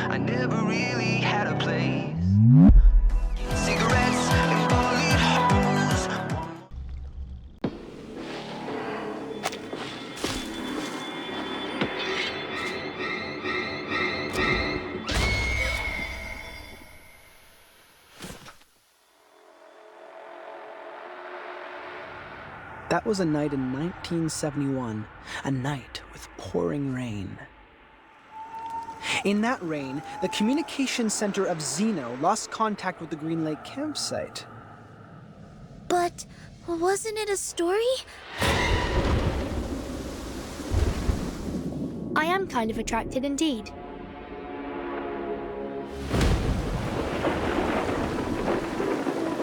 I never really had a place. Cigarettes and bullet holes. That was a night in 1971, a night with pouring rain. In that rain, the communications center of Xeno lost contact with the Greenlake campsite. But wasn't it a story? I am kind of attracted indeed.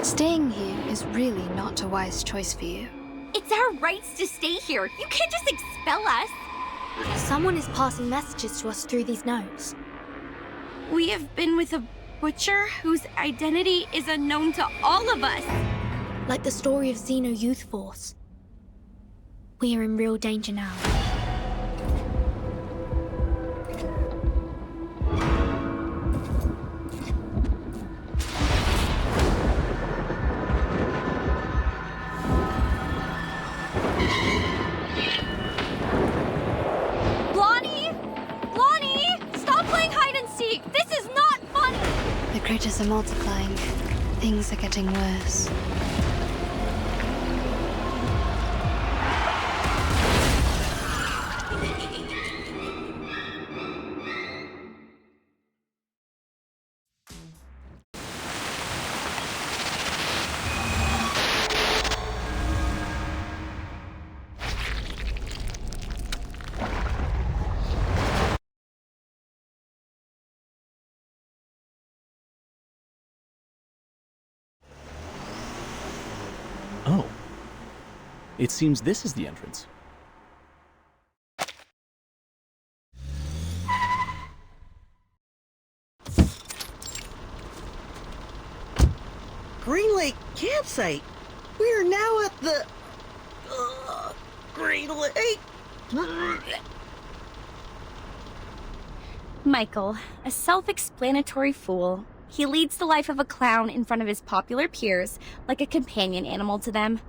Staying here is really not a wise choice for you. It's our rights to stay here. You can't just expel us. Someone is passing messages to us through these notes. We have been with a butcher whose identity is unknown to all of us. Like the story of Xeno Youth Force. We are in real danger now. This is not funny! The critters are multiplying. Things are getting worse. Oh. It seems this is the entrance. Greenlake campsite. We are now at the Greenlake. Michael, a self-explanatory fool. He leads the life of a clown in front of his popular peers, like a companion animal to them.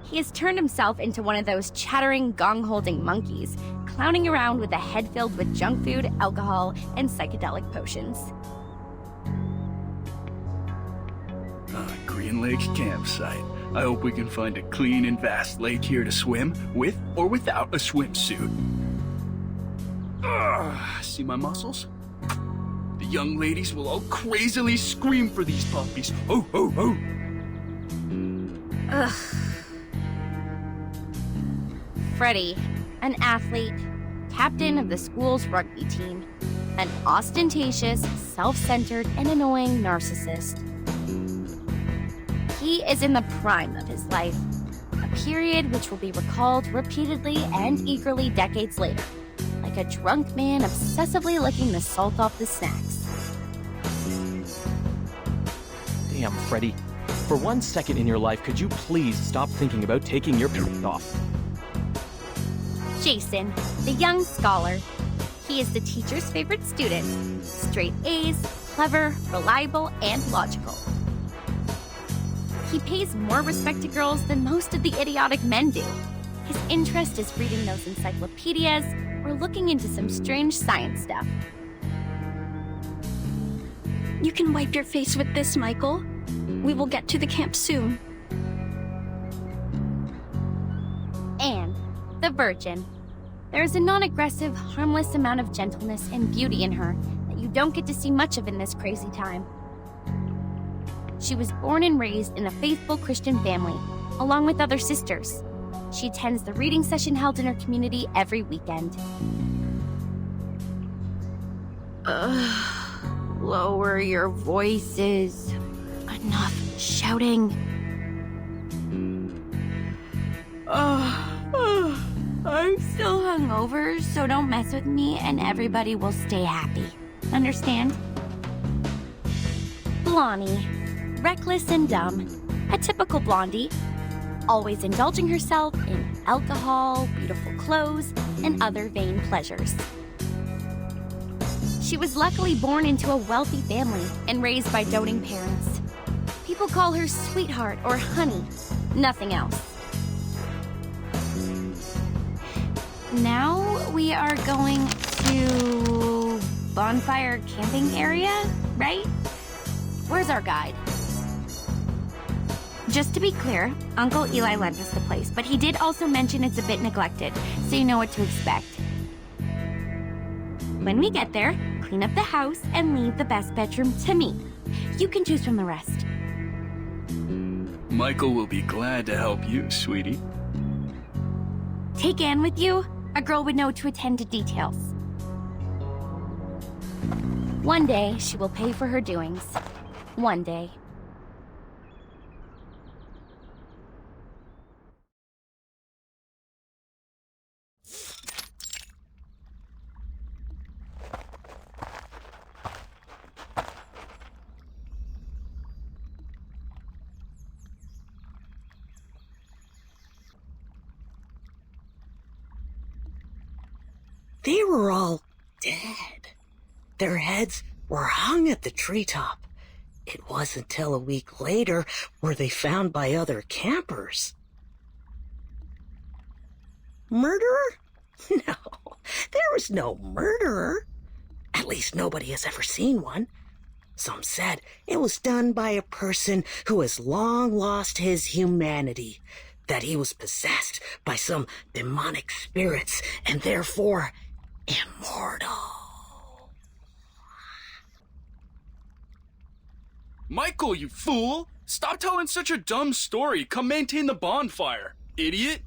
He has turned himself into one of those chattering, gong-holding monkeys, clowning around with a head filled with junk food, alcohol, and psychedelic potions. Greenlake campsite. I hope we can find a clean and vast lake here to swim, with or without a swimsuit. See my muscles? The young ladies will all crazily scream for these puppies. Oh, oh, oh! Ugh. Freddie, an athlete, captain of the school's rugby team, an ostentatious, self-centered, and annoying narcissist. He is in the prime of his life, a period which will be recalled repeatedly and eagerly decades later, like a drunk man obsessively licking the salt off the snacks. Damn, Freddy. For 1 second in your life, could you please stop thinking about taking your pants off? Jason, the young scholar. He is the teacher's favorite student. Straight A's, clever, reliable, and logical. He pays more respect to girls than most of the idiotic men do. His interest is reading those encyclopedias or looking into some strange science stuff. You can wipe your face with this, Michael. We will get to the camp soon. Anne, the virgin. There is a non-aggressive, harmless amount of gentleness and beauty in her that you don't get to see much of in this crazy time. She was born and raised in a faithful Christian family, along with other sisters. She attends the reading session held in her community every weekend. Lower your voices. Enough shouting. I'm still hungover, so don't mess with me and everybody will stay happy. Understand? Blondie. Reckless and dumb. A typical blondie. Always indulging herself in alcohol, beautiful clothes, and other vain pleasures. She was luckily born into a wealthy family and raised by doting parents. People call her sweetheart or honey, nothing else. Now we are going to bonfire camping area, right? Where's our guide? Just to be clear, Uncle Eli lent us the place, but he did also mention it's a bit neglected, so you know what to expect. When we get there, clean up the house and leave the best bedroom to me. You can choose from the rest. Michael will be glad to help you, sweetie. Take Anne with you. A girl would know to attend to details. One day, she will pay for her doings. One day. They were all dead. Their heads were hung at the treetop. It wasn't until a week later were they found by other campers. Murderer? No, there was no murderer. At least nobody has ever seen one. Some said it was done by a person who has long lost his humanity, that he was possessed by some demonic spirits and therefore immortal. Michael, you fool! Stop telling such a dumb story. Come maintain the bonfire, idiot.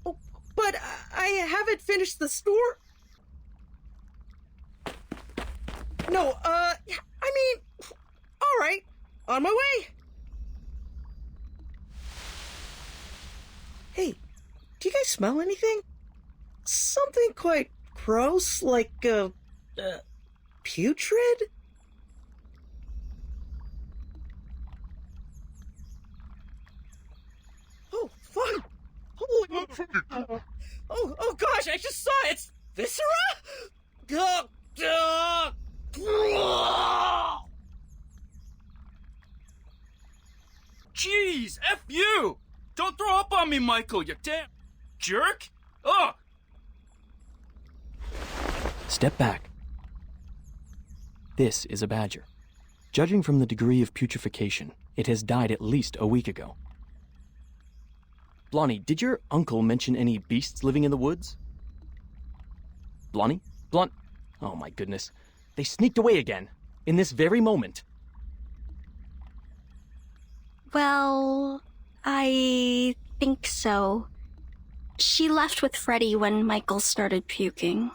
Oh, but I haven't finished the store. No, I mean, all right, on my way. Hey, do you guys smell anything? Something quite gross, like, putrid? Oh, fuck! Holy... Oh gosh, I just saw it! It's viscera? Jeez, F you! Don't throw up on me, Michael, you damn jerk! Ugh! Step back. This is a badger. Judging from the degree of putrefaction, it has died at least a week ago. Blondie, did your uncle mention any beasts living in the woods? Blondie? Oh my goodness. They sneaked away again. In this very moment. Well, I think so. She left with Freddy when Michael started puking.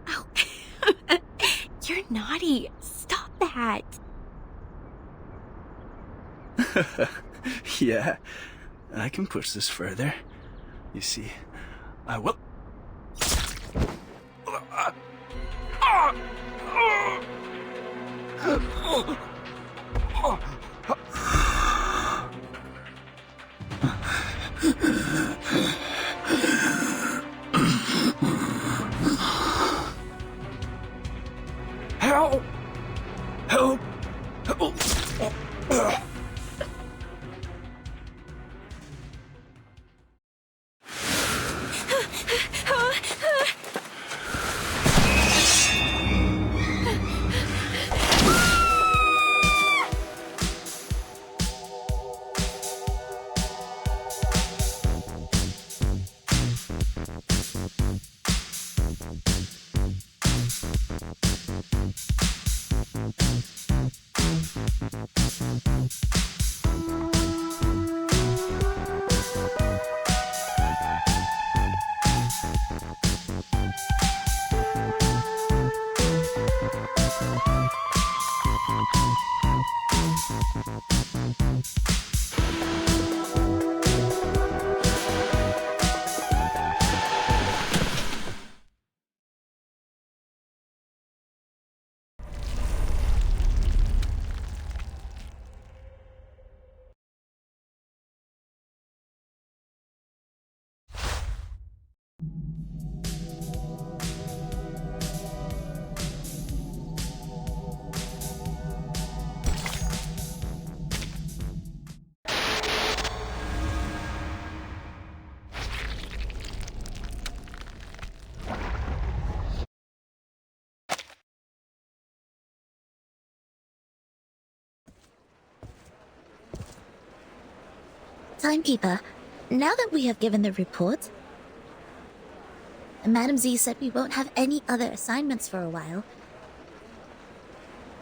Oh. You're naughty. Stop that. Yeah, I can push this further. You see, I will... Help! Help! Help! Timekeeper, now that we have given the report, Madam Z said we won't have any other assignments for a while.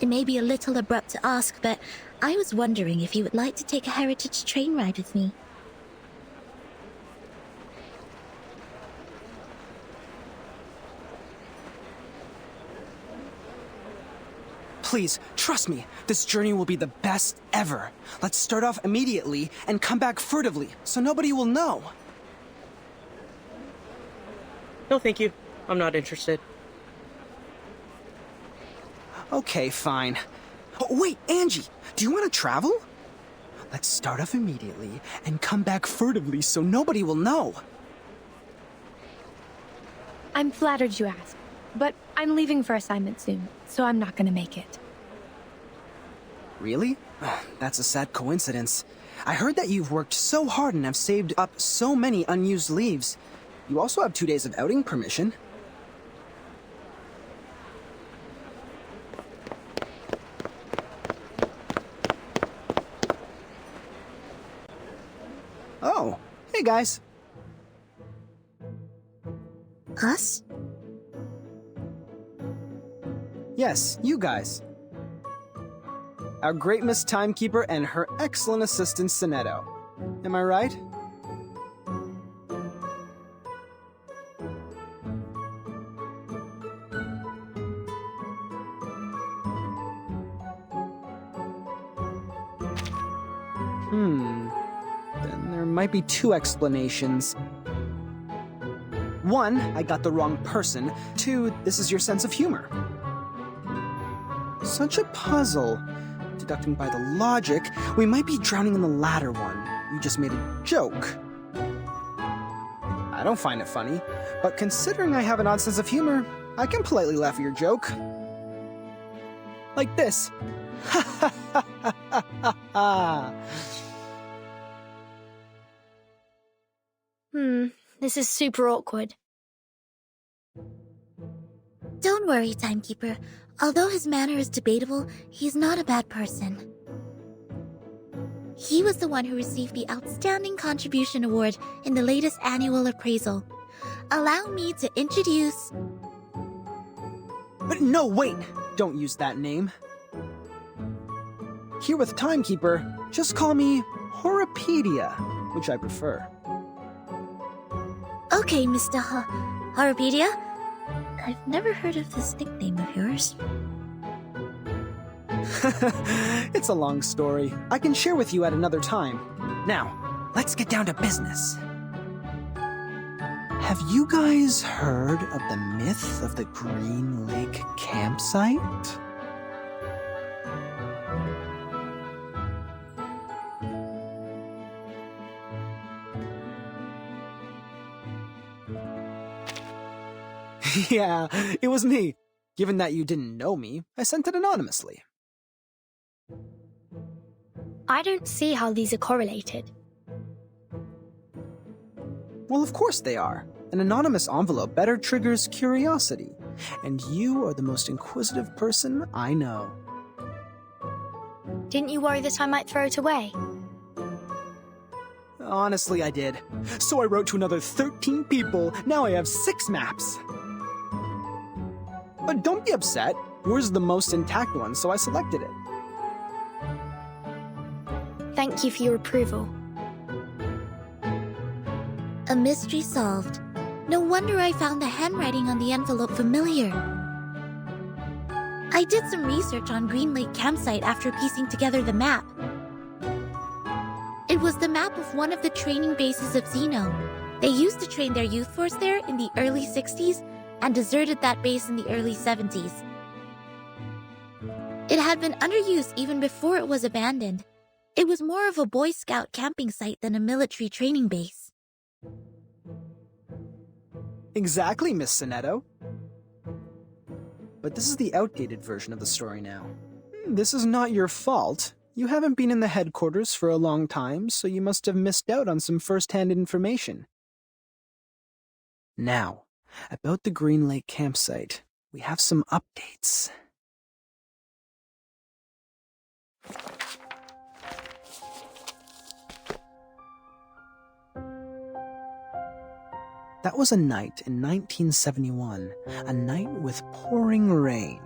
It may be a little abrupt to ask, but I was wondering if you would like to take a heritage train ride with me. Please, trust me, this journey will be the best ever. Let's start off immediately and come back furtively, so nobody will know. No, thank you. I'm not interested. Okay, fine. Oh, wait, Angie, do you want to travel? Let's start off immediately and come back furtively so nobody will know. I'm flattered you asked, but I'm leaving for assignment soon, so I'm not gonna make it. Really? That's a sad coincidence. I heard that you've worked so hard and have saved up so many unused leaves. You also have 2 days of outing permission. Oh, hey guys. Us? Yes, you guys. Our great Miss Timekeeper and her excellent assistant, Sonetto. Am I right? Then there might be 2 explanations. 1, I got the wrong person. 2, this is your sense of humor. Such a puzzle. Deducting by the logic, we might be drowning in the latter one. You just made a joke. I don't find it funny, but considering I have an odd sense of humor, I can politely laugh at your joke. Like this. Ha ha ha ha ha ha. This is super awkward. Don't worry, Timekeeper. Although his manner is debatable, he's not a bad person. He was the one who received the Outstanding Contribution Award in the latest annual appraisal. Allow me to introduce... But no, wait! Don't use that name. Here with Timekeeper, just call me Horopedia, which I prefer. Okay, Mr. Horopedia. I've never heard of this nickname of yours. It's a long story. I can share with you at another time. Now, let's get down to business. Have you guys heard of the myth of the Greenlake campsite? Yeah, it was me. Given that you didn't know me, I sent it anonymously. I don't see how these are correlated. Well, of course they are. An anonymous envelope better triggers curiosity. And you are the most inquisitive person I know. Didn't you worry that I might throw it away? Honestly, I did. So I wrote to another 13 people. Now I have 6 maps. But don't be upset. Yours is the most intact one, so I selected it. Thank you for your approval. A mystery solved. No wonder I found the handwriting on the envelope familiar. I did some research on Greenlake campsite after piecing together the map. It was the map of one of the training bases of Xeno. They used to train their youth force there in the early 60s and deserted that base in the early 70s. It had been under use even before it was abandoned. It was more of a Boy Scout camping site than a military training base. Exactly, Miss Sonetto. But this is the outdated version of the story now. This is not your fault. You haven't been in the headquarters for a long time, so you must have missed out on some first-hand information. Now, about the Greenlake campsite, we have some updates. That was a night in 1971, a night with pouring rain.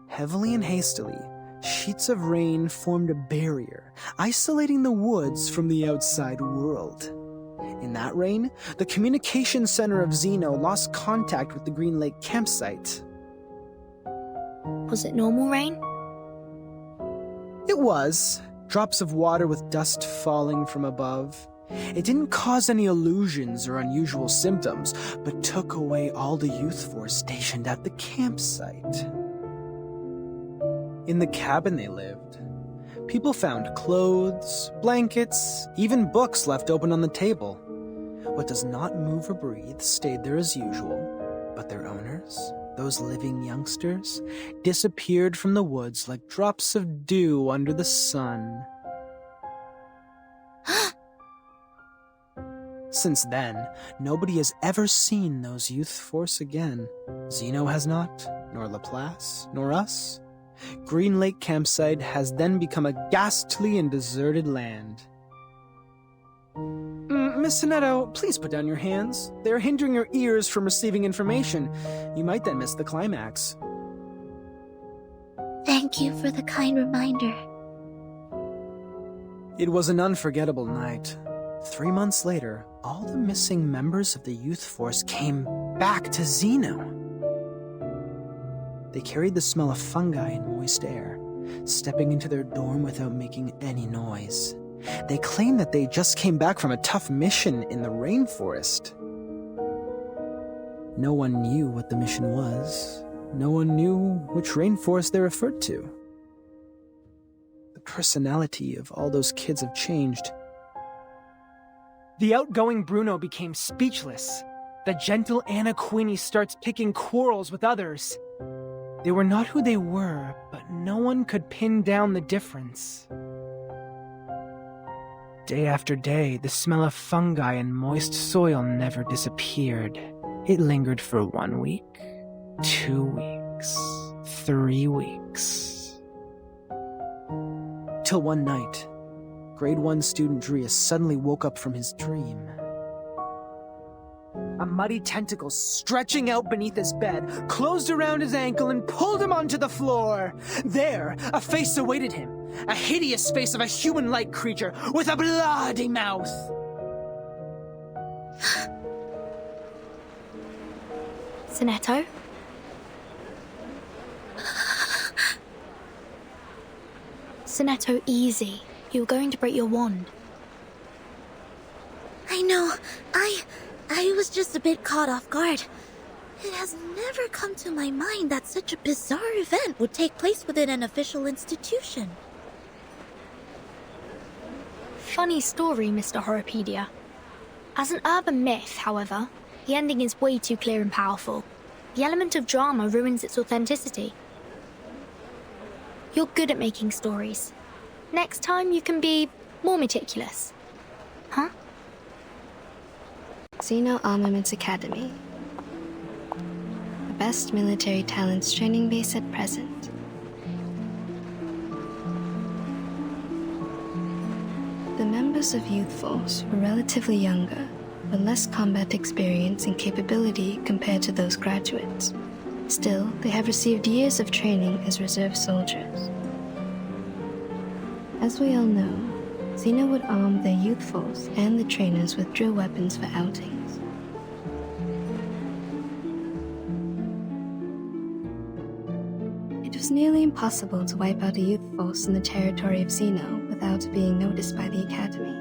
Heavily and hastily, sheets of rain formed a barrier, isolating the woods from the outside world. In that rain, the communication center of Zeno lost contact with the Greenlake campsite. Was it normal rain? It was. Drops of water with dust falling from above. It didn't cause any illusions or unusual symptoms, but took away all the youth force stationed at the campsite. In the cabin they lived, people found clothes, blankets, even books left open on the table. What does not move or breathe stayed there as usual, but their owners, those living youngsters, disappeared from the woods like drops of dew under the sun. Since then, nobody has ever seen those youth force again. Zeno has not, nor Laplace, nor us. Greenlake campsite has then become a ghastly and deserted land. Miss Sonetto, please put down your hands. They are hindering your ears from receiving information. You might then miss the climax. Thank you for the kind reminder. It was an unforgettable night. 3 months later, all the missing members of the youth force came back to Zeno. They carried the smell of fungi and moist air, stepping into their dorm without making any noise. They claimed that they just came back from a tough mission in the rainforest. No one knew what the mission was. No one knew which rainforest they referred to. The personality of all those kids have changed. The outgoing Bruno became speechless. The gentle Anna Queenie starts picking quarrels with others. They were not who they were, but no one could pin down the difference. Day after day, the smell of fungi and moist soil never disappeared. It lingered for 1 week, 2 weeks, 3 weeks. Till one night, grade 1 student Drea suddenly woke up from his dream. A muddy tentacle stretching out beneath his bed closed around his ankle and pulled him onto the floor. There, a face awaited him. A hideous face of a human-like creature with a bloody mouth. Sonetto? Sonetto, easy. You're going to break your wand. I know. I was just a bit caught off guard. It has never come to my mind that such a bizarre event would take place within an official institution. Funny story, Mr. Horropedia. As an urban myth, however, the ending is way too clear and powerful. The element of drama ruins its authenticity. You're good at making stories. Next time you can be more meticulous. Huh? Zeno Armaments Academy. The best military talents training base at present. The members of Youth Force were relatively younger, but less combat experience and capability compared to those graduates. Still, they have received years of training as reserve soldiers. As we all know, Zeno would arm their youth force and the trainers with drill weapons for outings. It was nearly impossible to wipe out a youth force in the territory of Zeno without being noticed by the Academy.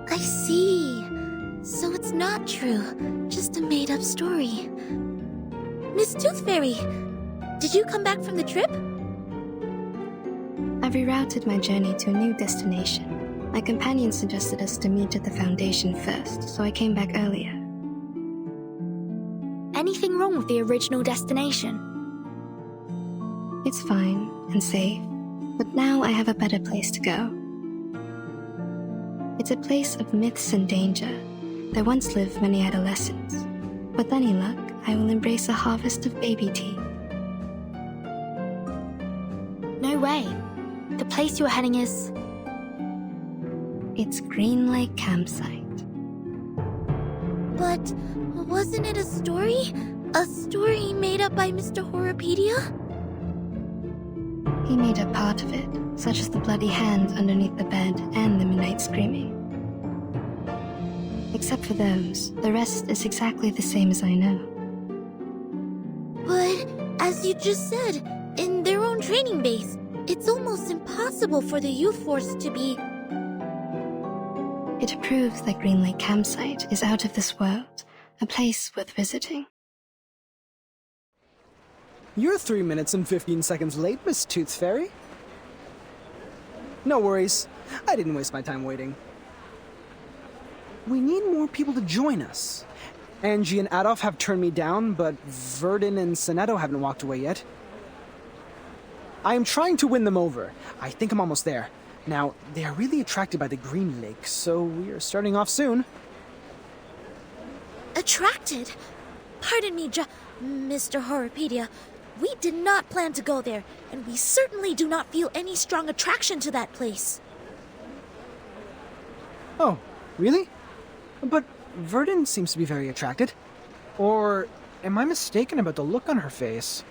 I see. So it's not true, just a made-up story. Miss Tooth Fairy, did you come back from the trip? I've rerouted my journey to a new destination. My companion suggested us to meet at the Foundation first, so I came back earlier. Anything wrong with the original destination? It's fine and safe, but now I have a better place to go. It's a place of myths and danger. There once lived many adolescents, with any luck, I will embrace a harvest of baby teeth. No way. The place you're heading is... It's Greenlake campsite. But wasn't it a story? A story made up by Mr. Horrorpedia? He made up part of it, such as the bloody hand underneath the bed and the midnight screaming. Except for those, the rest is exactly the same as I know. But, as you just said, in their own training base, it's almost impossible for the youth force to be... It proves that Greenlake campsite is out of this world, a place worth visiting. You're 3 minutes and 15 seconds late, Miss Tooth Fairy. No worries. I didn't waste my time waiting. We need more people to join us. Angie and Adolf have turned me down, but Verdun and Sonetto haven't walked away yet. I am trying to win them over. I think I'm almost there. Now, they are really attracted by the Greenlake, so we are starting off soon. Attracted? Pardon me, Mr. Horrorpedia. We did not plan to go there, and we certainly do not feel any strong attraction to that place. Oh, really? But Verdun seems to be very attracted. Or am I mistaken about the look on her face?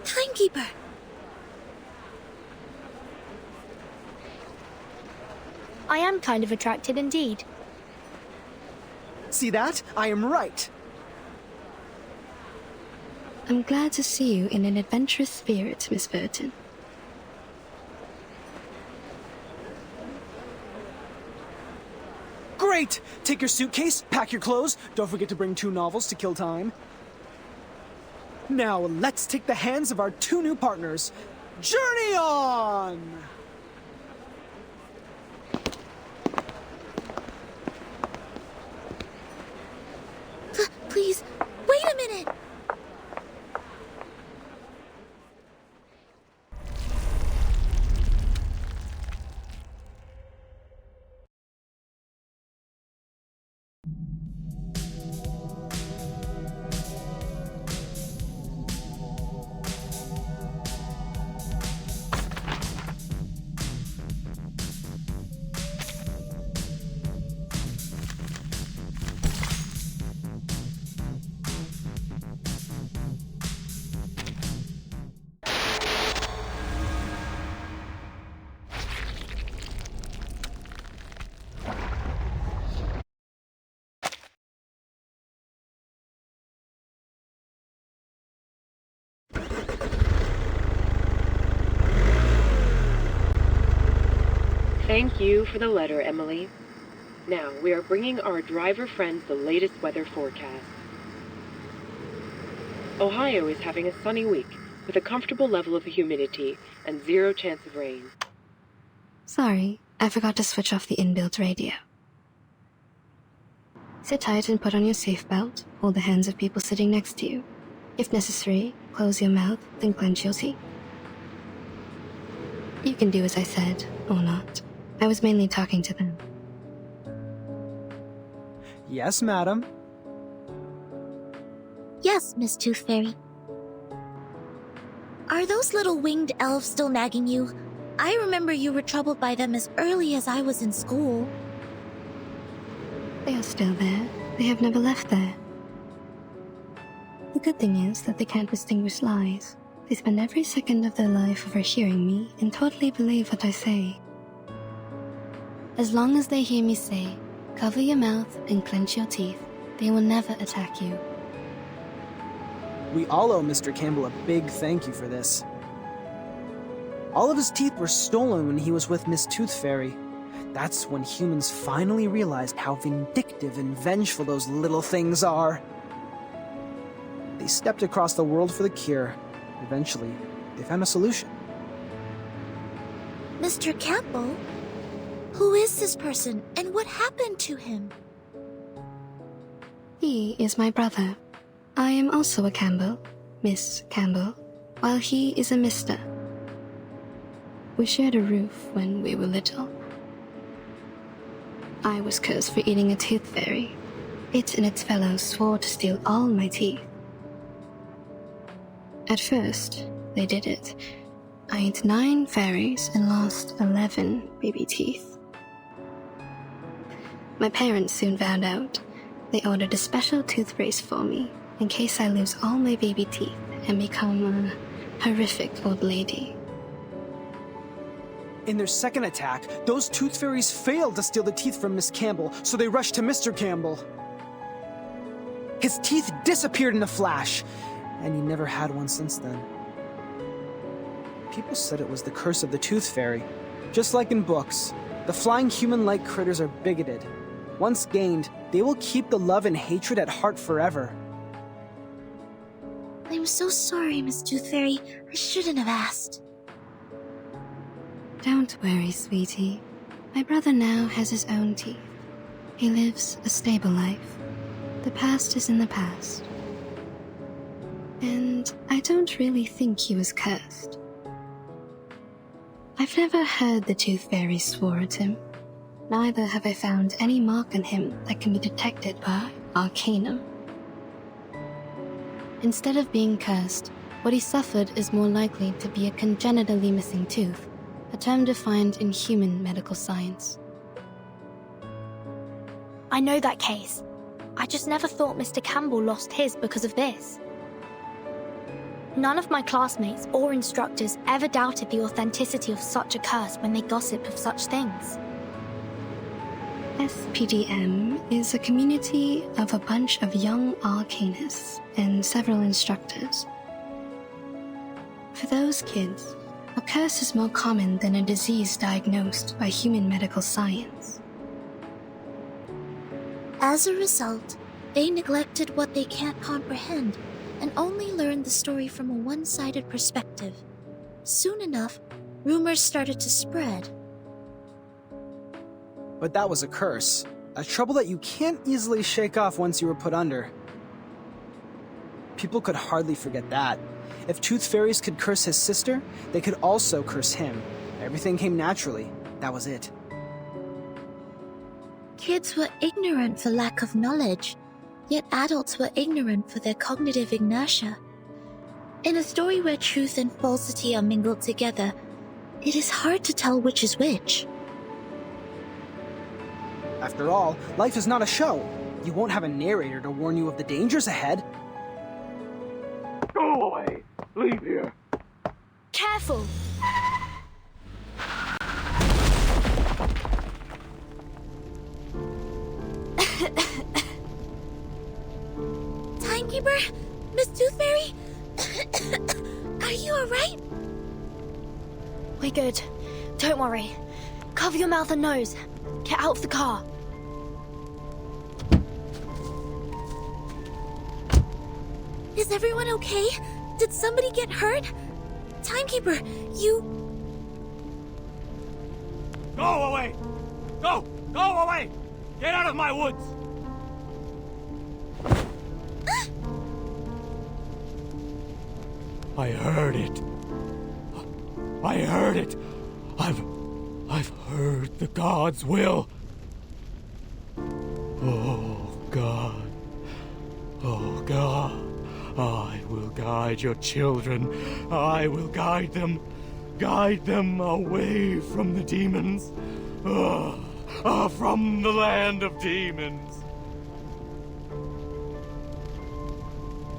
Timekeeper! I am kind of attracted indeed. See that? I am right. I'm glad to see you in an adventurous spirit, Miss Verdun. Great! Take your suitcase, pack your clothes, don't forget to bring 2 novels to kill time. Now, let's take the hands of our 2 new partners. Journey on! Please, wait a minute! Thank you for the letter, Emily. Now, we are bringing our driver friends the latest weather forecast. Ohio is having a sunny week, with a comfortable level of humidity and 0 chance of rain. Sorry, I forgot to switch off the inbuilt radio. Sit tight and put on your safe belt. Hold the hands of people sitting next to you. If necessary, close your mouth, then clench your teeth. You can do as I said, or not. I was mainly talking to them. Yes, madam. Yes, Miss Tooth Fairy. Are those little winged elves still nagging you? I remember you were troubled by them as early as I was in school. They are still there. They have never left there. The good thing is that they can't distinguish lies. They spend every second of their life overhearing me and totally believe what I say. As long as they hear me say, cover your mouth and clench your teeth, they will never attack you. We all owe Mr. Campbell a big thank you for this. All of his teeth were stolen when he was with Miss Tooth Fairy. That's when humans finally realized how vindictive and vengeful those little things are. They stepped across the world for the cure. Eventually, they found a solution. Mr. Campbell? Who is this person, and what happened to him? He is my brother. I am also a Campbell, Miss Campbell, while he is a Mr. We shared a roof when we were little. I was cursed for eating a tooth fairy. It and its fellows swore to steal all my teeth. At first, they did it. I ate 9 fairies and lost 11 baby teeth. My parents soon found out. They ordered a special tooth brace for me in case I lose all my baby teeth and become a horrific old lady. In their second attack, those tooth fairies failed to steal the teeth from Miss Campbell, so they rushed to Mr. Campbell. His teeth disappeared in a flash, and he never had one since then. People said it was the curse of the tooth fairy. Just like in books, the flying human-like critters are bigoted. Once gained, they will keep the love and hatred at heart forever. I'm so sorry, Miss Tooth Fairy. I shouldn't have asked. Don't worry, sweetie. My brother now has his own teeth. He lives a stable life. The past is in the past. And I don't really think he was cursed. I've never heard the Tooth Fairy swore at him. Neither have I found any mark on him that can be detected by Arcanum. Instead of being cursed, what he suffered is more likely to be a congenitally missing tooth, a term defined in human medical science. I know that case. I just never thought Mr. Campbell lost his because of this. None of my classmates or instructors ever doubted the authenticity of such a curse when they gossip of such things. SPDM is a community of a bunch of young arcanists and several instructors. For those kids, a curse is more common than a disease diagnosed by human medical science. As a result, they neglected what they can't comprehend and only learned the story from a one-sided perspective. Soon enough, rumors started to spread. But that was a curse. A trouble that you can't easily shake off once you were put under. People could hardly forget that. If tooth fairies could curse his sister, they could also curse him. Everything came naturally. That was it. Kids were ignorant for lack of knowledge, yet adults were ignorant for their cognitive inertia. In a story where truth and falsity are mingled together, it is hard to tell which is which. After all, life is not a show. You won't have a narrator to warn you of the dangers ahead. Go away! Leave here! Careful! Timekeeper? Miss Tooth Fairy? Are you alright? We're good. Don't worry. Cover your mouth and nose. Get out of the car. Is everyone okay? Did somebody get hurt? Timekeeper, you... Go away! Go! Go away! Get out of my woods! I heard it. I heard it. I've heard the gods' will. Oh, God. Oh, God. I will guide your children. I will guide them. Guide them away from the demons. From the land of demons.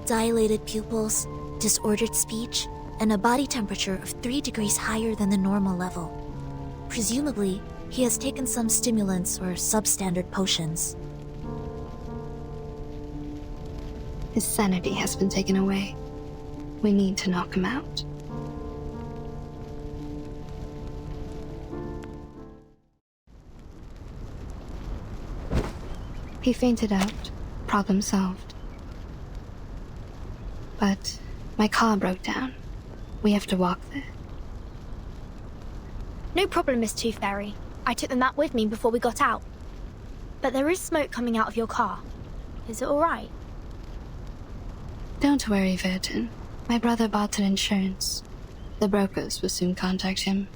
Dilated pupils, disordered speech, and a body temperature of 3 degrees higher than the normal level. Presumably, he has taken some stimulants or substandard potions. His sanity has been taken away. We need to knock him out. He fainted out. Problem solved. But my car broke down. We have to walk there. No problem, Miss Tooth Fairy. I took the map with me before we got out. But there is smoke coming out of your car. Is it alright? Don't worry, Verton. My brother bought an insurance. The brokers will soon contact him.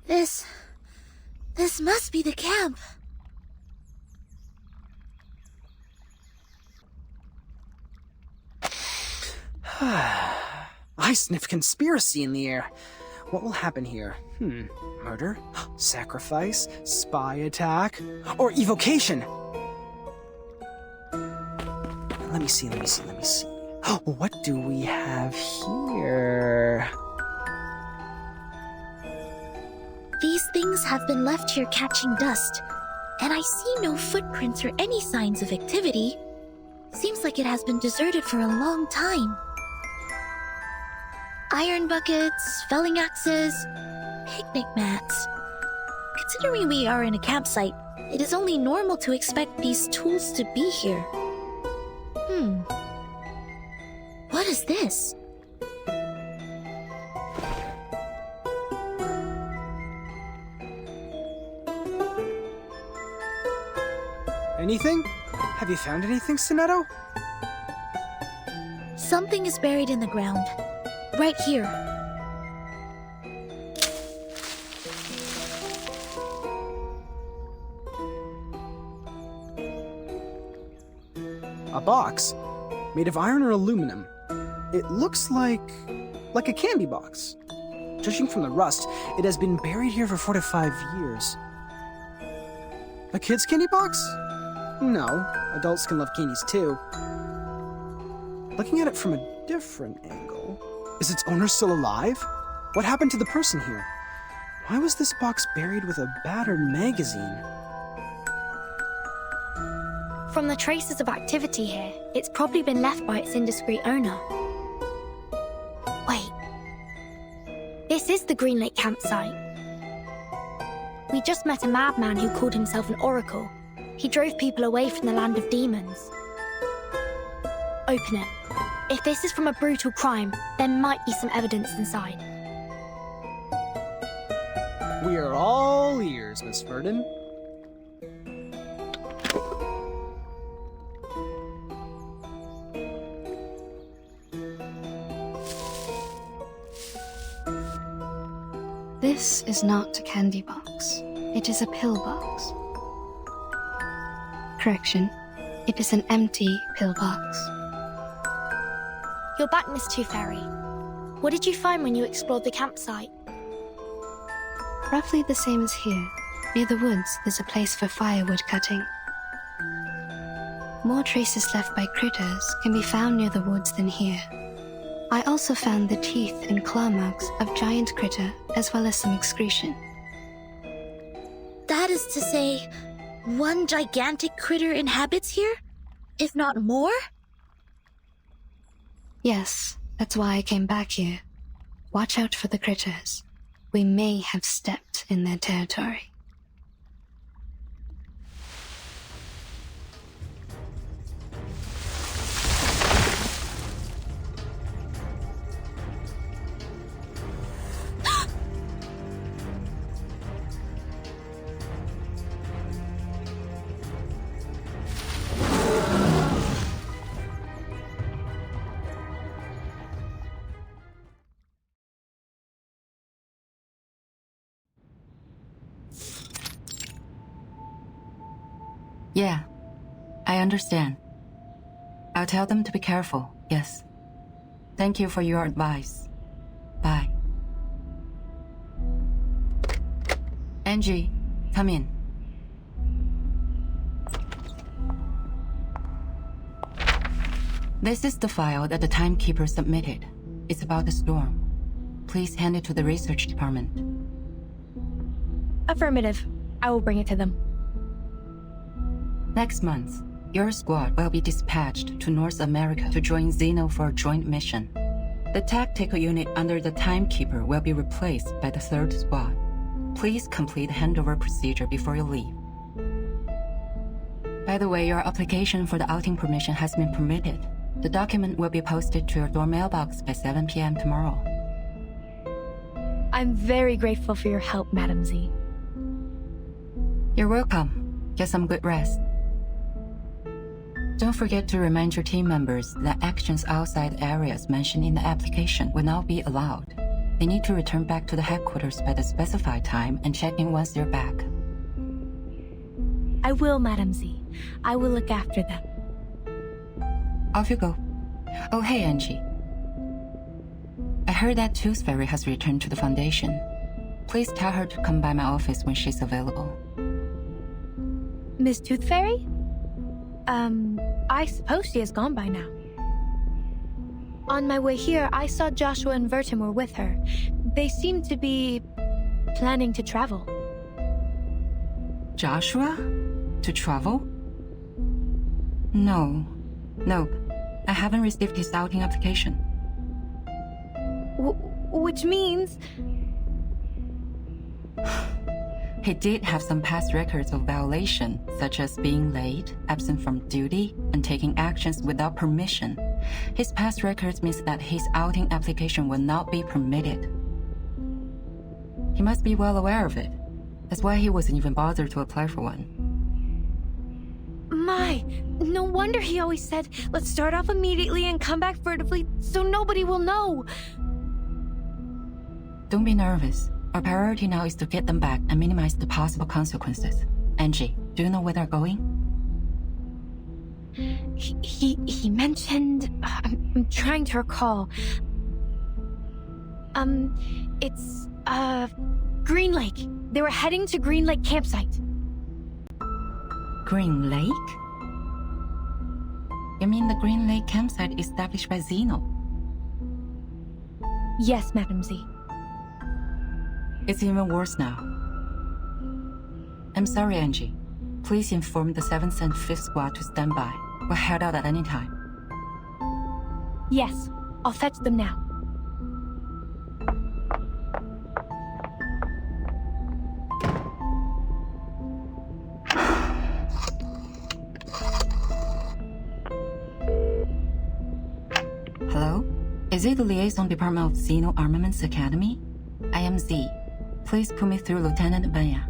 This must be the camp. I sniff conspiracy in the air. What will happen here? Murder? Sacrifice? Spy attack? Or evocation? Let me see. What do we have here? These things have been left here catching dust, and I see no footprints or any signs of activity. Seems like it has been deserted for a long time. Iron buckets, felling axes, picnic mats. Considering we are in a campsite, it is only normal to expect these tools to be here. What is this? Anything? Have you found anything, Sonetto? Something is buried in the ground. Right here. A box? Made of iron or aluminum. It looks like a candy box. Judging from the rust, it has been buried here for 4 to 5 years. A kid's candy box? No, adults can love candies too. Looking at it from a different angle, is its owner still alive? What happened to the person here? Why was this box buried with a battered magazine? From the traces of activity here, it's probably been left by its indiscreet owner. Wait. This is the Greenlake campsite. We just met a madman who called himself an oracle. He drove people away from the land of demons. Open it. If this is from a brutal crime, there might be some evidence inside. We are all ears, Miss Verdon. This is not a candy box. It is a pill box. Correction. It is an empty pill box. You're back, Miss Two Fairy. What did you find when you explored the campsite? Roughly the same as here. Near the woods, there's a place for firewood cutting. More traces left by critters can be found near the woods than here. I also found the teeth and claw marks of giant critter, as well as some excretion. That is to say, one gigantic critter inhabits here? If not more? Yes, that's why I came back here. Watch out for the critters. We may have stepped in their territory. Yeah, I understand. I'll tell them to be careful, yes. Thank you for your advice. Bye. Angie, come in. This is the file that the timekeeper submitted. It's about the storm. Please hand it to the research department. Affirmative. I will bring it to them. Next month, your squad will be dispatched to North America to join Xeno for a joint mission. The tactical unit under the Timekeeper will be replaced by the 3rd Squad. Please complete the handover procedure before you leave. By the way, your application for the outing permission has been permitted. The document will be posted to your door mailbox by 7 p.m. tomorrow. I'm very grateful for your help, Madam Z. You're welcome. Get some good rest. Don't forget to remind your team members that actions outside areas mentioned in the application will not be allowed. They need to return back to the headquarters by the specified time and check in once they're back. I will, Madam Z. I will look after them. Off you go. Oh, hey, Angie. I heard that Tooth Fairy has returned to the Foundation. Please tell her to come by my office when she's available. Miss Tooth Fairy? I suppose she has gone by now. On my way here, I saw Joshua and Vertimore with her. They seem to be planning to travel. Joshua? To travel? No. Nope. I haven't received his outing application. Which means... He did have some past records of violation, such as being late, absent from duty, and taking actions without permission. His past records means that his outing application will not be permitted. He must be well aware of it. That's why he wasn't even bothered to apply for one. My, no wonder he always said, let's start off immediately and come back furtively so nobody will know. Don't be nervous. Our priority now is to get them back and minimize the possible consequences. Angie, do you know where they're going? He mentioned... I'm trying to recall. It's, Greenlake. They were heading to Greenlake campsite. Greenlake? You mean the Greenlake campsite established by Zeno? Yes, Madam Z. It's even worse now. I'm sorry, Angie. Please inform the 7th and 5th squad to stand by. We'll head out at any time. Yes, I'll fetch them now. Hello? Is it the Liaison Department of Zeno Armaments Academy? I am Z. Please put me through Lieutenant Banya.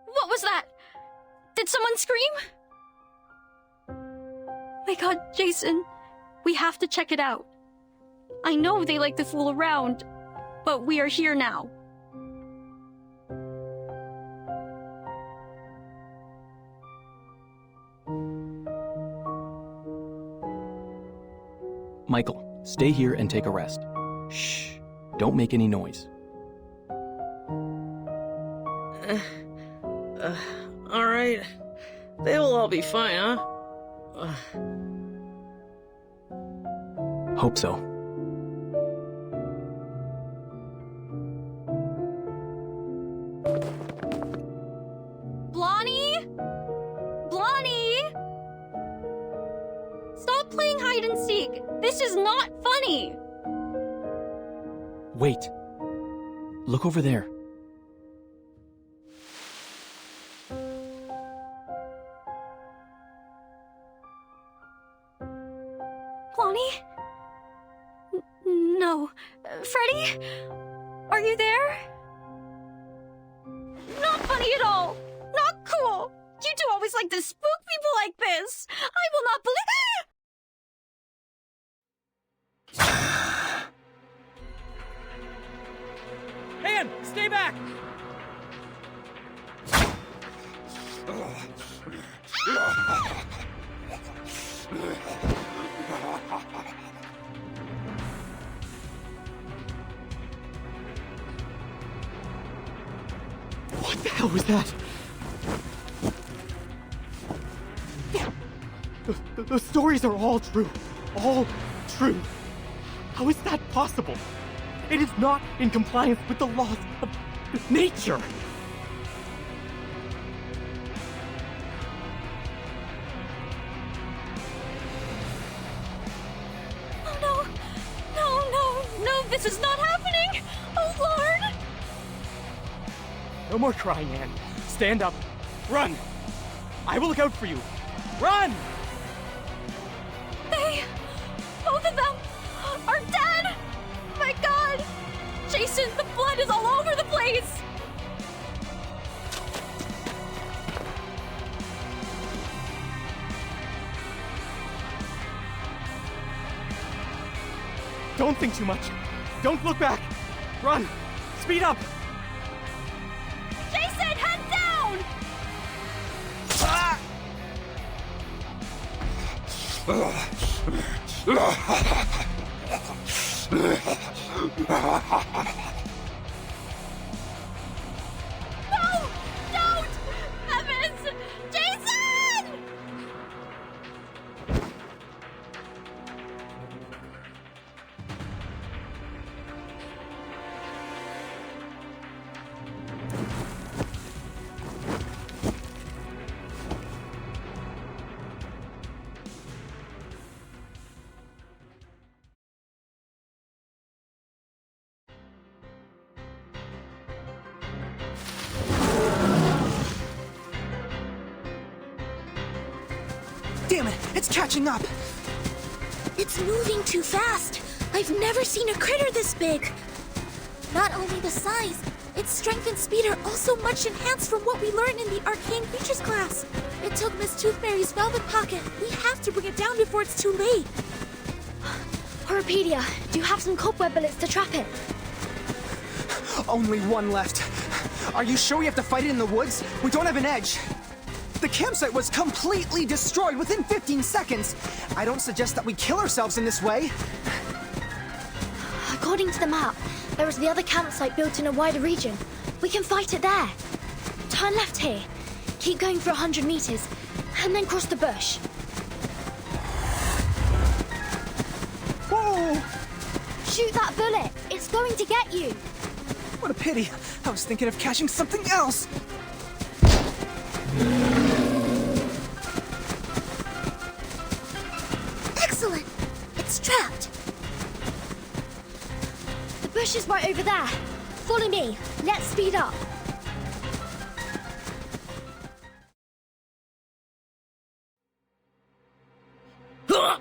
What was that? Did someone scream? My god, Jason. We have to check it out. I know they like to fool around, but we are here now. Michael, stay here and take a rest. Shh. Don't make any noise. All right. They will all be fine, huh? Hope so. Blondie? Blondie? Stop playing hide and seek. This is not funny. Wait. Look over there. Blondie? No. Freddy? Are you there? Not funny at all. Not cool. You two always like to spook people like this. I will not believe. Anne, stay back! What the hell was that? The stories are all true. All true. How is that possible? It is not in compliance with the laws of nature. Oh no! No, this is not happening! Oh Lord! No more crying, Anne. Stand up. Run! I will look out for you. Run! Both of them are dead! My God! Jason, the blood is all over the place! Don't think too much. Don't look back. Run! Speed up! Jason, head down! Ah! No! Don't! Evans! Jason! Damn it, it's catching up! It's moving too fast. I've never seen a critter this big. Not only the size, its strength and speed are also much enhanced from what we learned in the Arcane Creatures class. It took Miss Toothmary's velvet pocket. We have to bring it down before it's too late. Horopedia, do you have some cobweb bullets to trap it? Only one left. Are you sure we have to fight it in the woods? We don't have an edge. The campsite was completely destroyed within 15 seconds. I don't suggest that we kill ourselves in this way. According to the map, there is the other campsite built in a wider region. We can fight it there. Turn left here. Keep going for 100 meters, and then cross the bush. Whoa! Shoot that bullet. It's going to get you. What a pity. I was thinking of catching something else. Excellent! It's trapped. The bush is right over there. Follow me. Let's speed up. No!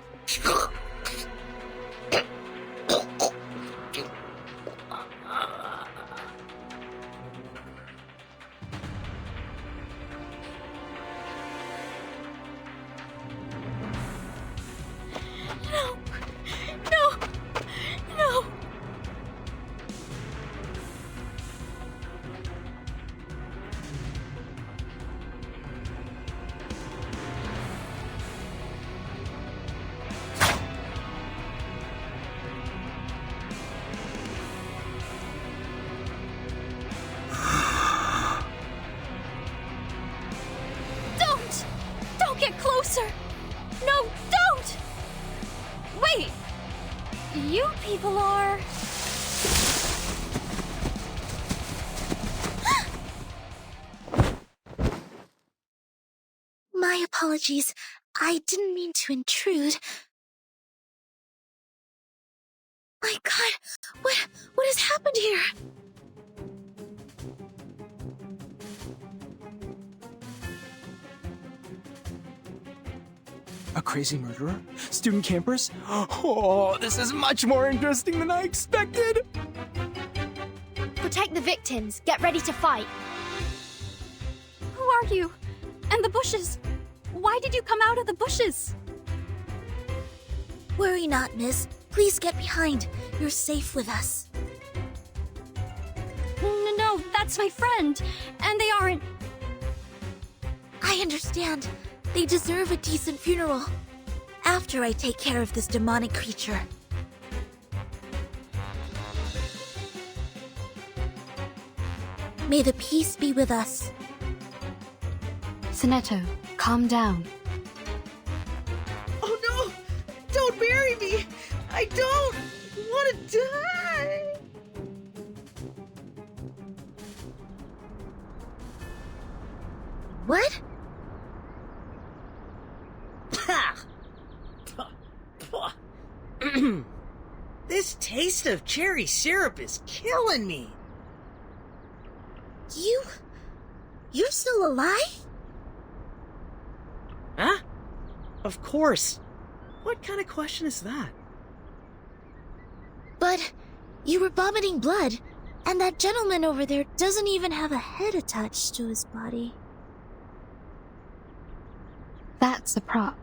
Don't get closer! No, don't! Wait! You people are... My apologies. I didn't mean to intrude. My God, what has happened here? A crazy murderer? Student campers? Oh, this is much more interesting than I expected! Protect the victims. Get ready to fight. Who are you? And the bushes? Why did you come out of the bushes? Worry not, miss. Please get behind. You're safe with us. No, that's my friend. And they aren't... I understand. They deserve a decent funeral. After I take care of this demonic creature. May the peace be with us. Sonetto, calm down. Oh no! Don't bury me! I don't want to die! What? This taste of cherry syrup is killing me. You're still alive? Huh? Of course. What kind of question is that? But you were vomiting blood, and that gentleman over there doesn't even have a head attached to his body. That's a prop.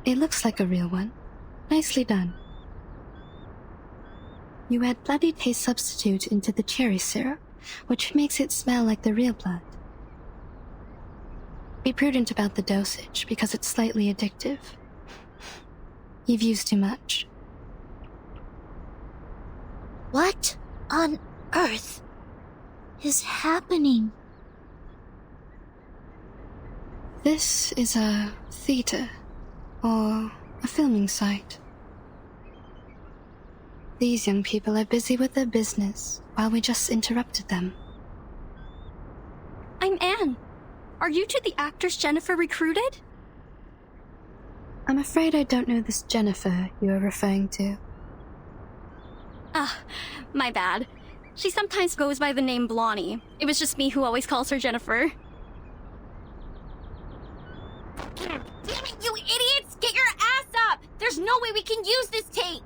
It looks like a real one. Nicely done. You add bloody taste substitute into the cherry syrup, which makes it smell like the real blood. Be prudent about the dosage, because it's slightly addictive. You've used too much. What on earth is happening? This is a theater, or a filming site. These young people are busy with their business, while we just interrupted them. I'm Anne. Are you two the actors Jennifer recruited? I'm afraid I don't know this Jennifer you are referring to. Ah, my bad. She sometimes goes by the name Blondie. It was just me who always calls her Jennifer. Damn it, you idiots! Get your ass up! There's no way we can use this take!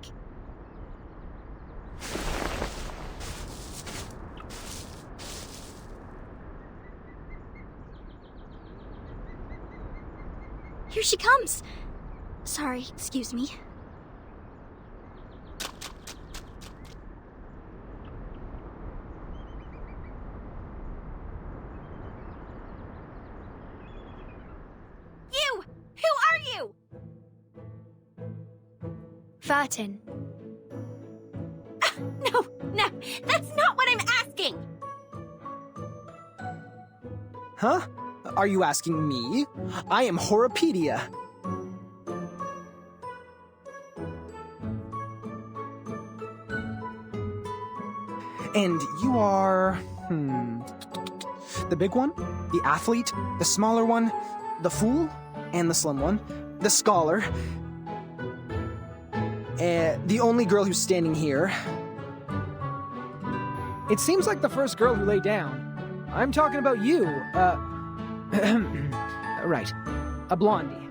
Here she comes. Sorry, excuse me. You! Who are you? Vertin. No, that's not what I'm asking! Huh? Are you asking me? I am Horopedia. And you are... The big one, the athlete, the smaller one, the fool, and the slim one, the scholar, the only girl who's standing here. It seems like the first girl who lay down. I'm talking about you, right, a blondie.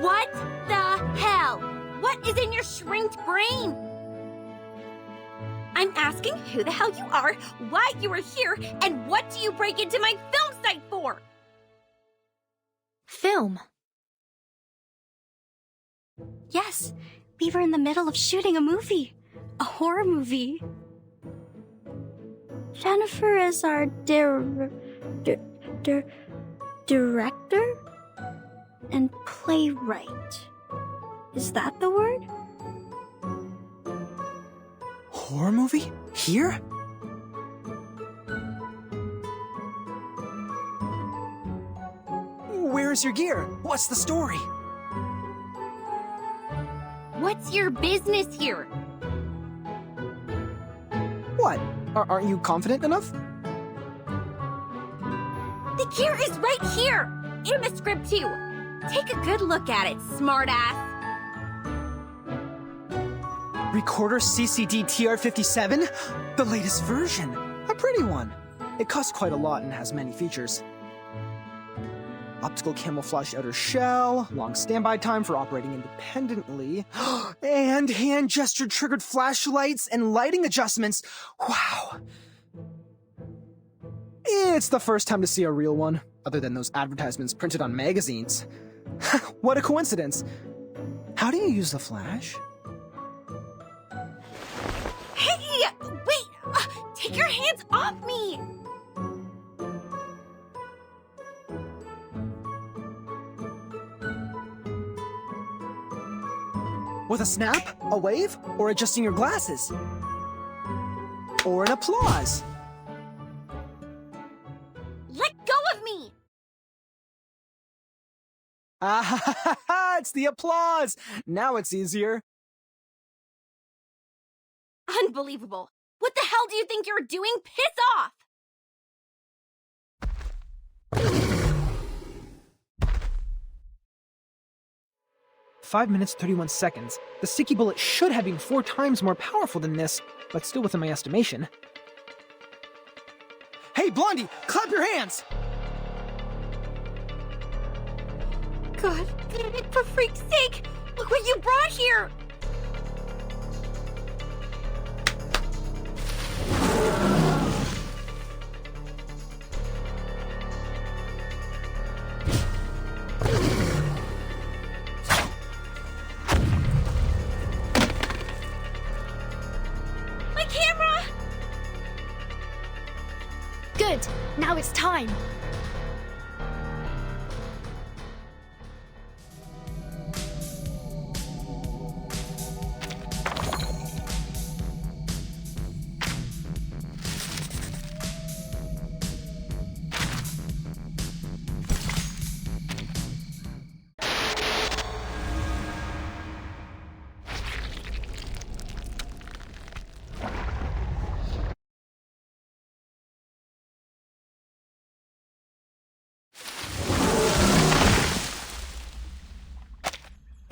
What the hell? What is in your shrinked brain? I'm asking who the hell you are, why you are here, and what do you break into my film site for? Film. Yes, we were in the middle of shooting a movie. A horror movie. Jennifer is our director and playwright. Is that the word? Horror movie? Here? Where's your gear? What's the story? What's your business here? What? Aren't you confident enough? The gear is right here! In the script too! Take a good look at it, smartass! Recorder CCD TR57? The latest version. A pretty one. It costs quite a lot and has many features. Optical camouflage outer shell, long standby time for operating independently, and hand gesture triggered flashlights and lighting adjustments. Wow. It's the first time to see a real one, other than those advertisements printed on magazines. What a coincidence. How do you use the flash? Hey! Wait! Take your hands off me! With a snap, a wave, or adjusting your glasses? or an applause. Let go of me! Ah, ha, ha, ha, ha, it's the applause! Now it's easier. Unbelievable. What the hell do you think you're doing? Piss off! 5 minutes, 31 seconds. The sticky bullet should have been 4 times more powerful than this, but still within my estimation. Hey, Blondie, clap your hands! God damn it, for freak's sake! Look what you brought here! My camera! Good. Now it's time.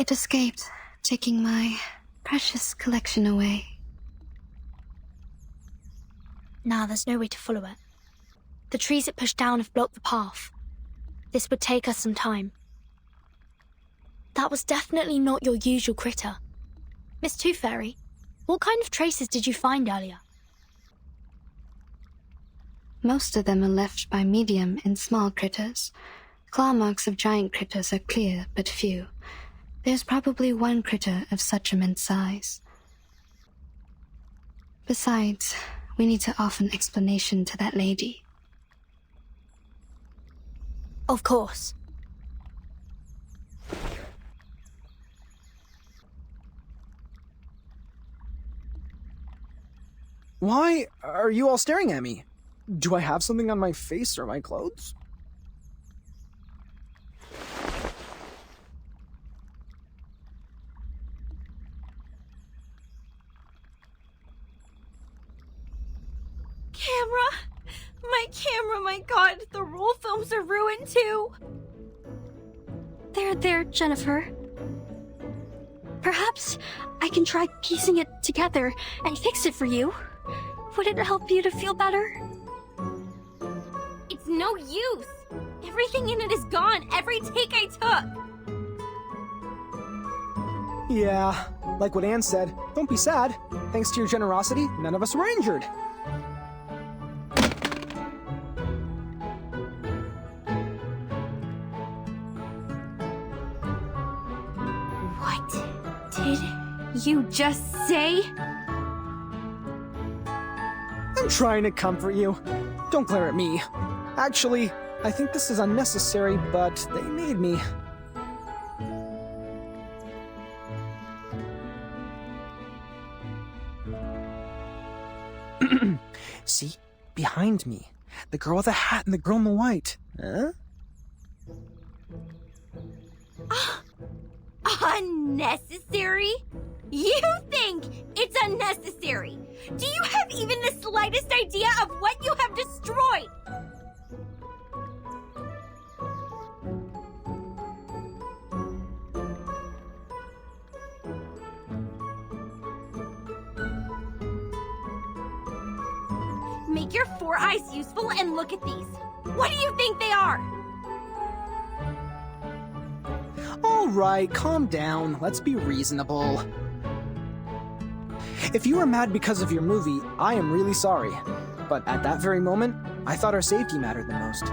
It escaped, taking my precious collection away. Now there's no way to follow it. The trees it pushed down have blocked the path. This would take us some time. That was definitely not your usual critter. Miss Tooth Fairy, what kind of traces did you find earlier? Most of them are left by medium and small critters. Claw marks of giant critters are clear, but few. There's probably one critter of such immense size. Besides, we need to offer an explanation to that lady. Of course. Why are you all staring at me? Do I have something on my face or my clothes? Camera, my god, the roll films are ruined too! There, Jennifer. Perhaps I can try piecing it together and fix it for you. Would it help you to feel better? It's no use! Everything in it is gone, every take I took! Yeah, like what Anne said, don't be sad. Thanks to your generosity, none of us were injured. Did you just say? I'm trying to comfort you. Don't glare at me. Actually, I think this is unnecessary, but they made me. See? Behind me. The girl with the hat and the girl in the white. Huh? Unnecessary? You think it's unnecessary? Do you have even the slightest idea of what you have destroyed? Make your 4 eyes useful and look at these. What do you think they are? All right, calm down. Let's be reasonable. If you were mad because of your movie, I am really sorry. But at that very moment, I thought our safety mattered the most.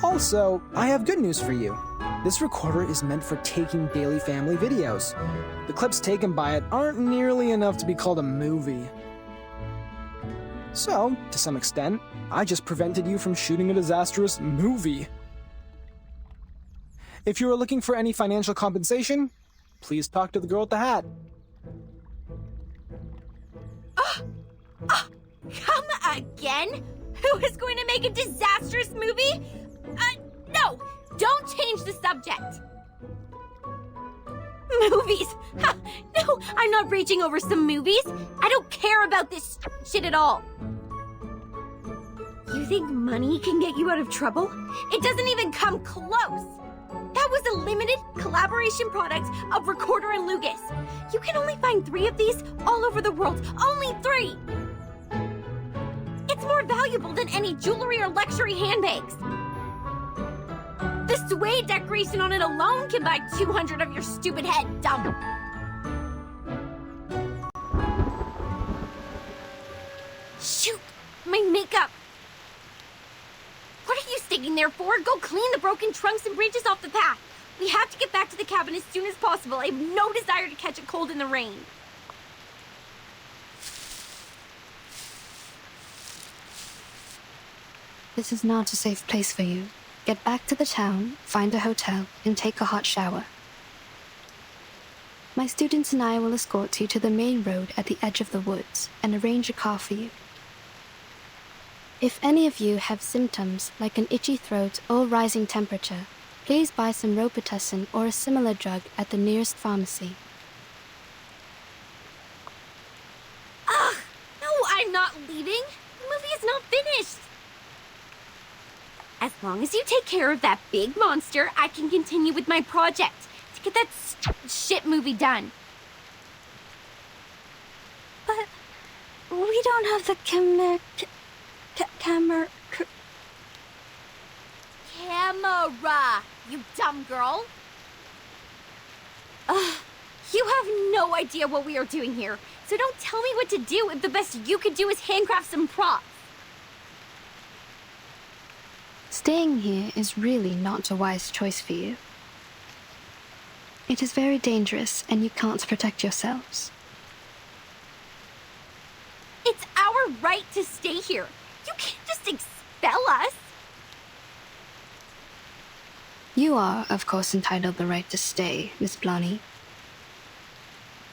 Also, I have good news for you. This recorder is meant for taking daily family videos. The clips taken by it aren't nearly enough to be called a movie. So, to some extent, I just prevented you from shooting a disastrous movie. If you are looking for any financial compensation, please talk to the girl with the hat. Come again? Who is going to make a disastrous movie? No! Don't change the subject! Movies! Ha, no, I'm not raging over some movies! I don't care about this shit at all! You think money can get you out of trouble? It doesn't even come close! That was a limited collaboration product of Recorder and Lucas. You can only find 3 of these all over the world. Only 3! It's more valuable than any jewelry or luxury handbags. The suede decoration on it alone can buy 200 of your stupid head, dumb. Shoot! My makeup! What are you sticking there for? Go clean the broken trunks and branches off the path. We have to get back to the cabin as soon as possible. I have no desire to catch a cold in the rain. This is not a safe place for you. Get back to the town, find a hotel, and take a hot shower. My students and I will escort you to the main road at the edge of the woods and arrange a car for you. If any of you have symptoms like an itchy throat or rising temperature, please buy some Robitussin or a similar drug at the nearest pharmacy. Ugh! No, I'm not leaving. The movie is not finished. As long as you take care of that big monster, I can continue with my project to get that shit movie done. But we don't have the camera. Camera, you dumb girl. You have no idea what we are doing here, so don't tell me what to do if the best you could do is handcraft some props. Staying here is really not a wise choice for you. It is very dangerous and you can't protect yourselves. It's our right to stay here. You can't just expel us. You are, of course, entitled the right to stay, Miss Blonny.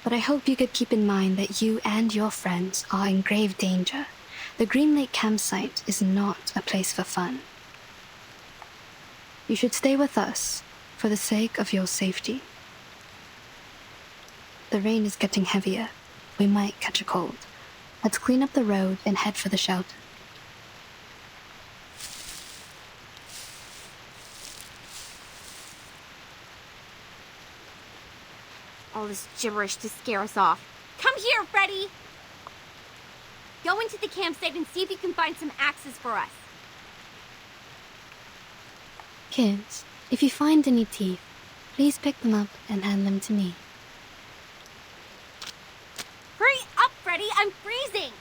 But I hope you could keep in mind that you and your friends are in grave danger. The Greenlake campsite is not a place for fun. You should stay with us for the sake of your safety. The rain is getting heavier. We might catch a cold. Let's clean up the road and head for the shelter. All this gibberish to scare us off. Come here, Freddy! Go into the campsite and see if you can find some axes for us. Kids, if you find any teeth, please pick them up and hand them to me. Hurry up, Freddy! I'm freezing!